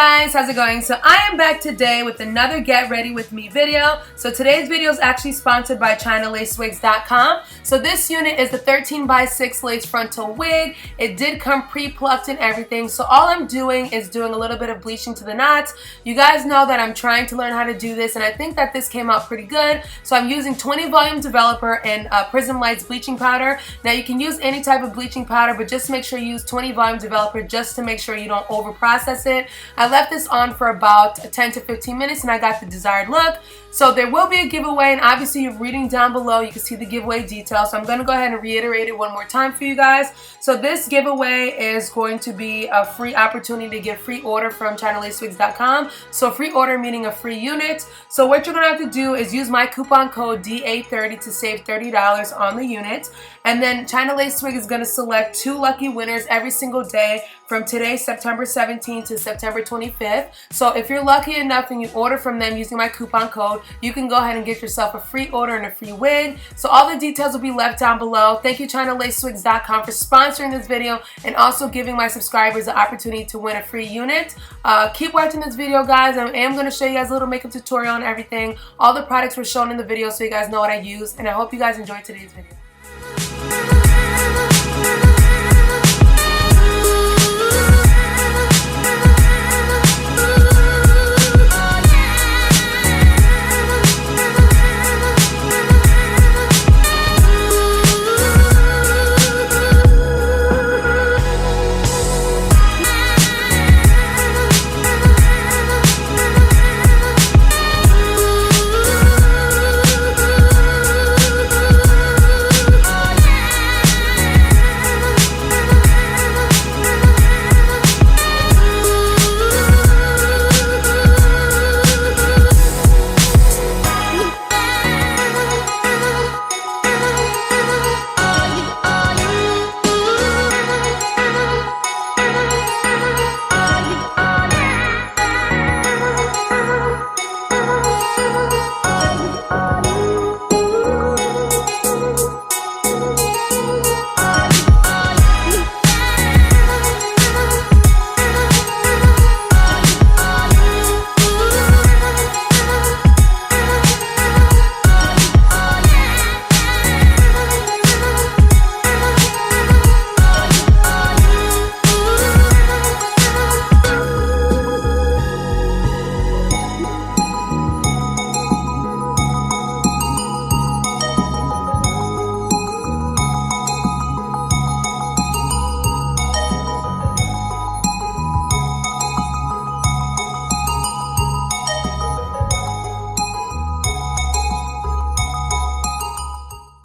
guys, how's it going? So I am back today with another Get Ready With Me video. So today's video is actually sponsored by Chinalacewig.com. So this unit is the 13x6 lace frontal wig. It did come pre-plucked and everything. So all I'm doing is doing a little bit of bleaching to the knots. You guys know that I'm trying to learn how to do this, and I think that this came out pretty good. So I'm using 20 volume developer and Prism Lights bleaching powder. Now you can use any type of bleaching powder, but just make sure you use 20 volume developer just to make sure you don't over process it. I left this on for about 10 to 15 minutes and I got the desired look. So there will be a giveaway, and obviously you're reading down below, you can see the giveaway details. So I'm going to go ahead and reiterate it one more time for you guys. So this giveaway is going to be a free opportunity to get free order from Chinalacewig.com. So free order meaning a free unit. So what you're going to have to do is use my coupon code DA30 to save $30 on the unit. And then Chinalacewig is going to select 2 lucky winners every single day from today, September 17th to September 25th. So if you're lucky enough and you order from them using my coupon code, you can go ahead and get yourself a free order and a free wig. So all the details will be left down below. Thank you Chinalacewig.com for sponsoring this video and also giving my subscribers the opportunity to win a free unit. Keep watching this video, guys. I am going to show you guys a little makeup tutorial and everything. All the products were shown in the video so you guys know what I use, and I hope you guys enjoyed today's video.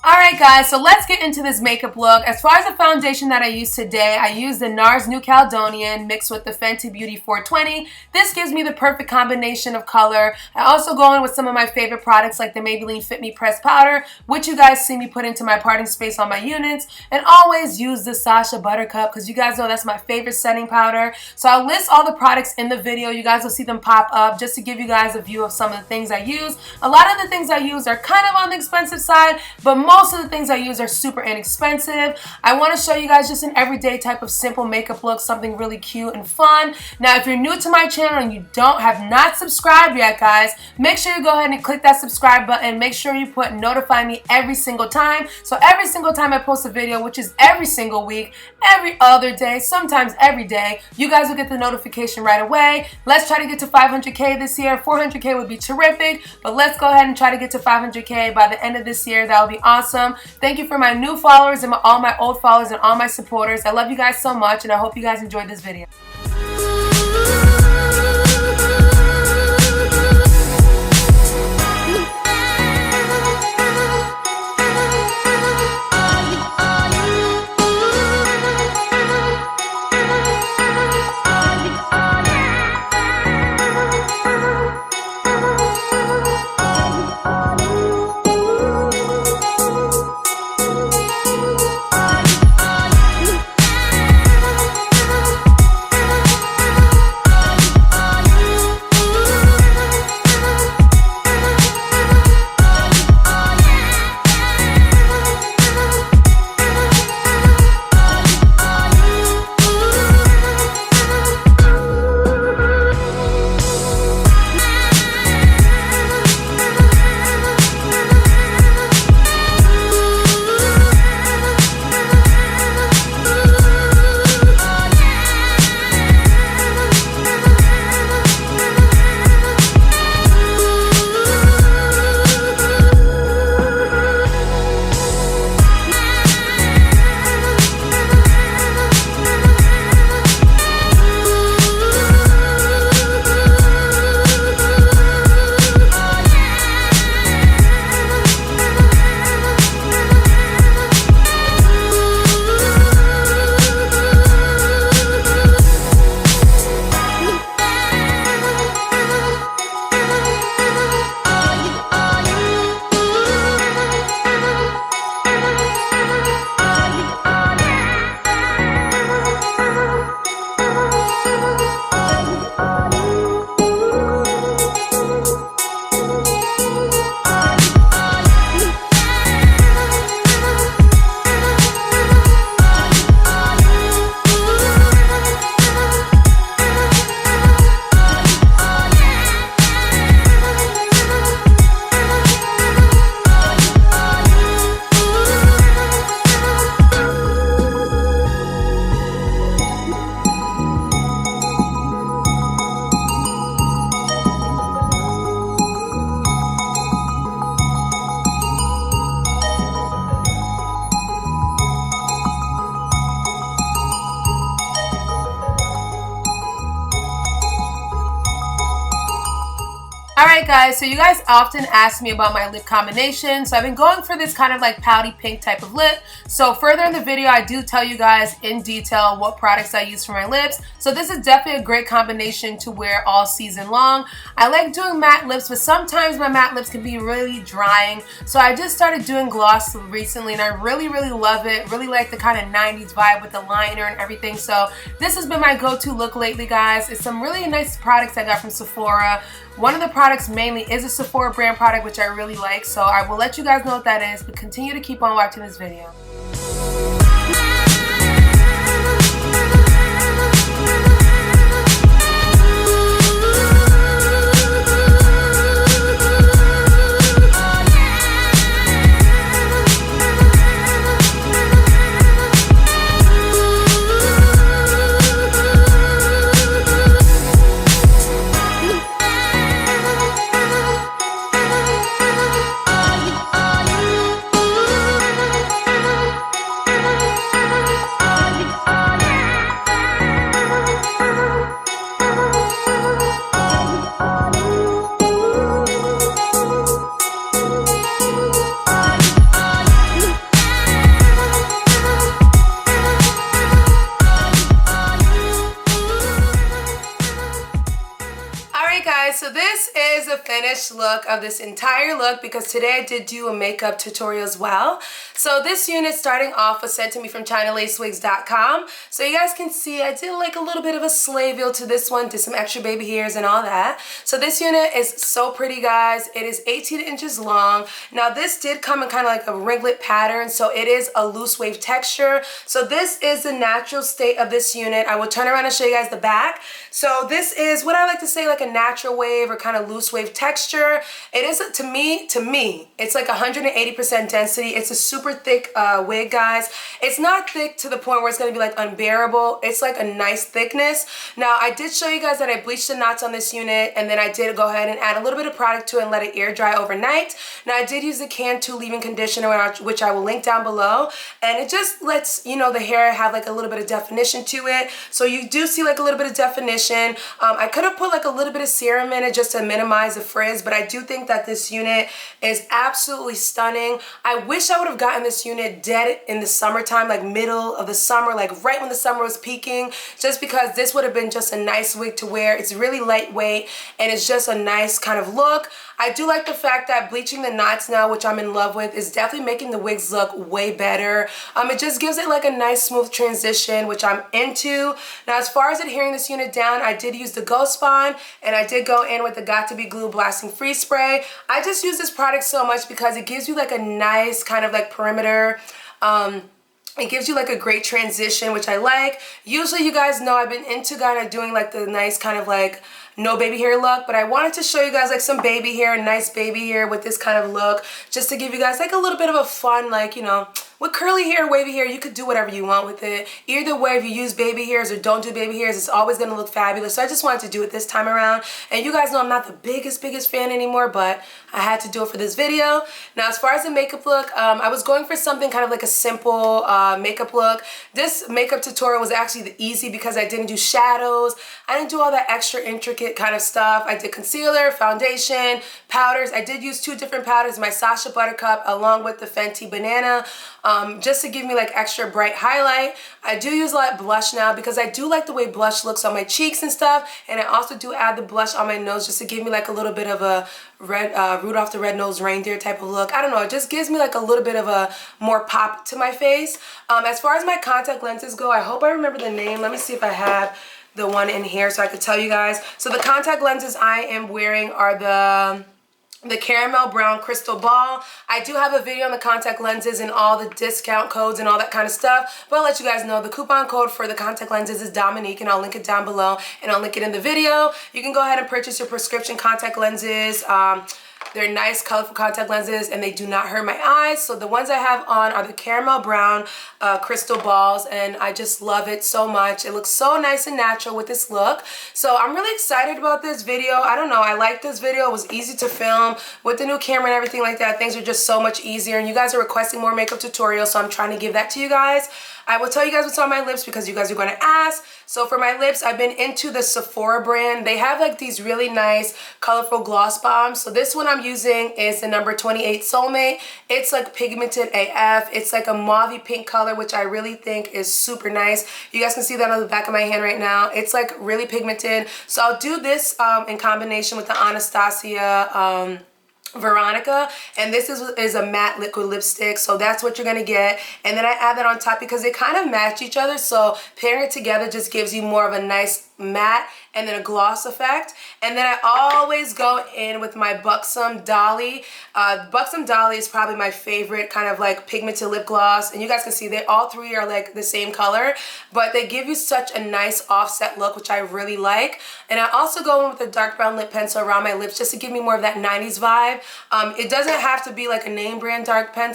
Alright guys, so let's get into this makeup look. As far as the foundation that I use today, I use the NARS New Caledonian mixed with the Fenty Beauty 420. This gives me the perfect combination of color. I also go in with some of my favorite products like the Maybelline Fit Me Pressed Powder, which you guys see me put into my parting space on my units. And always use the Sacha Buttercup because you guys know that's my favorite setting powder. So I'll list all the products in the video. You guys will see them pop up just to give you guys a view of some of the things I use. A lot of the things I use are kind of on the expensive side, but most of the things I use are super inexpensive. I want to show you guys just an everyday type of simple makeup look, something really cute and fun. Now, if you're new to my channel and you have not subscribed yet, guys, make sure you go ahead and click that subscribe button. Make sure you put notify me every single time. So every single time I post a video, which is every single week, every other day, sometimes every day, you guys will get the notification right away. Let's try to get to 500K this year. 400K would be terrific, but let's go ahead and try to get to 500K by the end of this year. That would be awesome. Thank you for my new followers and all my old followers and all my supporters. I love you guys so much, and I hope you guys enjoyed this video. Alright guys, so you guys often ask me about my lip combination, so I've been going for this kind of like pouty pink type of lip. So further in the video, I do tell you guys in detail what products I use for my lips. So this is definitely a great combination to wear all season long. I like doing matte lips, but sometimes my matte lips can be really drying. So I just started doing gloss recently and I really love it. Really like the kind of 90s vibe with the liner and everything. So this has been my go-to look lately, guys. It's some really nice products I got from Sephora. One of the products mainly is a Sephora brand product, which I really like, so I will let you guys know what that is, but continue to keep on watching this video. So this is a finished look of this entire look because today I did do a makeup tutorial as well. So this unit starting off was sent to me from Chinalacewigs.com. So you guys can see I did like a little bit of a sleigh veil to this one, did some extra baby hairs and all that. So this unit is so pretty, guys. It is 18 inches long. Now this did come in kind of like a ringlet pattern, so it is a loose wave texture. So this is the natural state of this unit. I will turn around and show you guys the back. So this is what I like to say like a natural wave or kind of loose wave texture. It is, to me, it's like 180% density. It's a super thick wig, guys. It's not thick to the point where it's going to be like unbearable. It's like a nice thickness. Now, I did show you guys that I bleached the knots on this unit, and then I did go ahead and add a little bit of product to it and let it air dry overnight. Now, I did use the Cantu leave-in conditioner, which I will link down below, and it just lets, you know, the hair have like a little bit of definition to it. So you do see like a little bit of definition. I could have put like a little bit of serum in it just to minimize the frizz, but I do think that this unit is absolutely stunning. I wish I would have gotten this unit dead in the summertime, like middle of the summer, like right when the summer was peaking, just because this would have been just a nice wig to wear. It's really lightweight and it's just a nice kind of look. I do like the fact that bleaching the knots now, which I'm in love with, is definitely making the wigs look way better. It just gives it like a nice smooth transition, which I'm into. Now, as far as adhering this unit down, I did use the Ghost Bond, and I did go in with the Got To Be Glue Blasting Freeze Spray. I just use this product so much because it gives you like a nice kind of like perimeter. It gives you like a great transition, which I like. Usually you guys know I've been into kind of doing like the nice kind of like no baby hair look, but I wanted to show you guys like some baby hair, nice baby hair with this kind of look, just to give you guys like a little bit of a fun, like, you know, with curly hair, wavy hair, you could do whatever you want with it. Either way, if you use baby hairs or don't do baby hairs, it's always going to look fabulous. So I just wanted to do it this time around. And you guys know I'm not the biggest fan anymore, but I had to do it for this video. Now, as far as the makeup look, I was going for something kind of like a simple makeup look. This makeup tutorial was actually easy because I didn't do shadows. I didn't do all that extra intricate kind of stuff. I did concealer, foundation, powders. I did use two different powders, my Sacha Buttercup along with the Fenty Banana. Just to give me like extra bright highlight. I do use a lot of blush now because I do like the way blush looks on my cheeks and stuff, and I also do add the blush on my nose just to give me like a little bit of a red Rudolph the Red-Nosed Reindeer type of look. I don't know, it just gives me like a little bit of a more pop to my face. As far as my contact lenses go, I hope I remember the name. Let me see if I have the one in here so I could tell you guys. So the contact lenses I am wearing are the Caramel Brown Crystal Ball. I do have a video on the contact lenses and all the discount codes and all that kind of stuff, but I'll let you guys know the coupon code for the contact lenses is Dominique, and I'll link it down below and I'll link it in the video. You can go ahead and purchase your prescription contact lenses. They're nice, colorful contact lenses, and they do not hurt my eyes. So the ones I have on are the caramel brown crystal balls, and I just love it so much. It looks so nice and natural with this look. So I'm really excited about this video. I don't know, I like this video. It was easy to film with the new camera and everything like that. Things are just so much easier, and you guys are requesting more makeup tutorials, so I'm trying to give that to you guys. I will tell you guys what's on my lips because you guys are going to ask. So for my lips, I've been into the Sephora brand. They have like these really nice colorful gloss bombs. So this one I'm using is the number 28 Soulmate. It's like pigmented AF. It's like a mauve pink color, which I really think is super nice. You guys can see that on the back of my hand right now. It's like really pigmented. So I'll do this in combination with the Anastasia Veronica, and this is a matte liquid lipstick, so that's what you're gonna get. And then I add that on top because they kind of match each other, so pairing it together just gives you more of a nice matte and then a gloss effect. And then I always go in with my Buxom Dolly. Buxom Dolly is probably my favorite kind of like pigmented lip gloss, and you guys can see they all three are like the same color, but they give you such a nice offset look, which I really like. And I also go in with a dark brown lip pencil around my lips just to give me more of that 90s vibe. It doesn't have to be like a name brand dark brown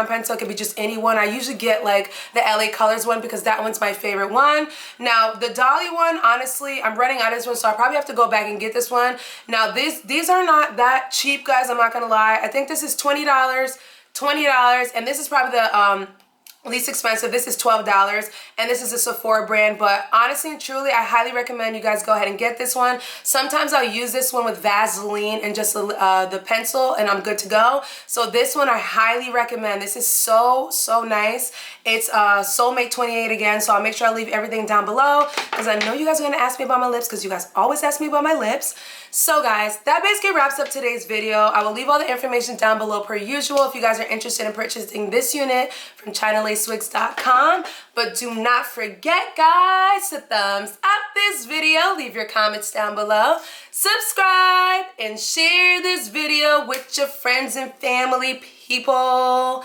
pencil. It could be just any one. I usually get like the LA Colors one because that one's my favorite one. Now the Dolly one, honestly, I'm running out of this one, so I probably have to go back and get this one. Now these are not that cheap, guys, I'm not gonna lie. I think this is $20, and this is probably the least expensive. This is $12, and this is a Sephora brand, but honestly and truly, I highly recommend you guys go ahead and get this one. Sometimes I'll use this one with Vaseline and just the pencil, and I'm good to go. So this one I highly recommend. This is so nice. It's Soulmate 28 again, so I'll make sure I leave everything down below because I know you guys are going to ask me about my lips because you guys always ask me about my lips. So guys, that basically wraps up today's video. I will leave all the information down below per usual if you guys are interested in purchasing this unit from Chinalacewig.com. But do not forget, guys, to thumbs up this video, leave your comments down below, subscribe, and share this video with your friends and family people.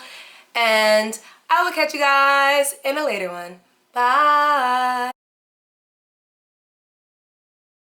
And I will catch you guys in a later one. Bye.